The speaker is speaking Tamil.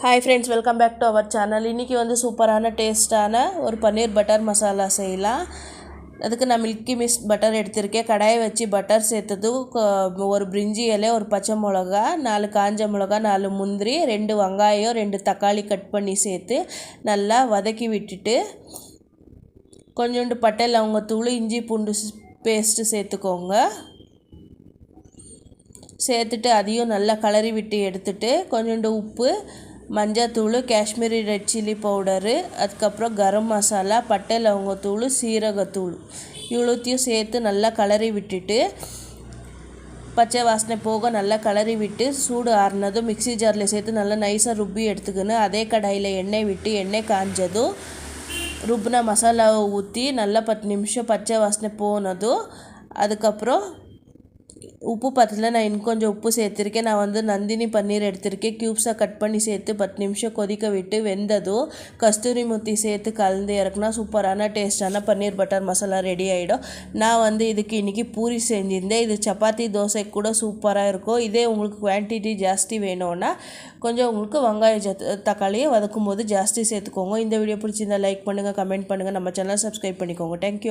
Hi friends, welcome back to our channel. இன்றைக்கி வந்து சூப்பரான டேஸ்ட்டான ஒரு பன்னீர் பட்டர் மசாலா செய்யலாம். அதுக்கு நான் மில்கி மிஸ்ட் பட்டர் எடுத்திருக்கேன். கடாயை வச்சு பட்டர் சேர்த்தது, ஒரு பிரிஞ்சி இலை, ஒரு பச்சை மிளகா, 4 காஞ்ச மிளகா, 4 முந்திரி, 2 வெங்காயம், 2 தக்காளி கட் பண்ணி சேர்த்து நல்லா வதக்கி விட்டுட்டு கொஞ்சோண்டு பட்டை லவங்கத்தூள், இஞ்சி பூண்டு பேஸ்ட்டு சேர்த்துக்கோங்க. சேர்த்துட்டு அதையும் நல்லா கலரி விட்டு எடுத்துட்டு கொஞ்சோண்டு உப்பு, மஞ்சத்தூள், காஷ்மீரி ரெட் சில்லி பவுடரு, அதுக்கப்புறம் கரம் மசாலா, பட்டை லவங்கத்தூள், சீரகத்தூள் இவ்வளோத்தையும் சேர்த்து நல்லா கலரி விட்டுட்டு பச்சை வாசனை போக நல்லா கலரி விட்டு சூடு ஆறுனதும் மிக்ஸி ஜாரில் சேர்த்து நல்லா நைஸாக ருப்பி எடுத்துக்கணும். அதே கடாயில் எண்ணெய் விட்டு எண்ணெய் காஞ்சதும் ருப்பின மசாலாவை ஊற்றி நல்லா 10 நிமிஷம் பச்சை வாசனை போனதும் அதுக்கப்புறம் உப்பு பத்தல, நான் இன்னும் கொஞ்சம் உப்பு சேர்த்துருக்கேன். நான் வந்து நந்தினி பன்னீர் எடுத்திருக்கேன். க்யூப்ஸாக கட் பண்ணி சேர்த்து 10 நிமிஷம் கொதிக்க விட்டு வெந்ததும் கஸ்தூரி முத்தி சேர்த்து கலந்து இறக்குனா சூப்பரான டேஸ்டான பன்னீர் பட்டர் மசாலா ரெடி ஆகிடும். நான் வந்து இதுக்கு இன்றைக்கி பூரி செஞ்சுருந்தேன். இது சப்பாத்தி தோசை கூட சூப்பராக இருக்கும். இதே உங்களுக்கு குவான்டிட்டி ஜாஸ்தி வேணும்னா கொஞ்சம் உங்களுக்கு வெங்காயம் தக்காளியை வதக்கும் போது ஜாஸ்தி சேர்த்துக்கோங்க. இந்த வீடியோ பிடிச்சிருந்தா லைக் பண்ணுங்கள், கமெண்ட் பண்ணுங்கள், நம்ம சேனலை சப்ஸ்கிரைப் பண்ணிக்கோங்க. தேங்க்யூ.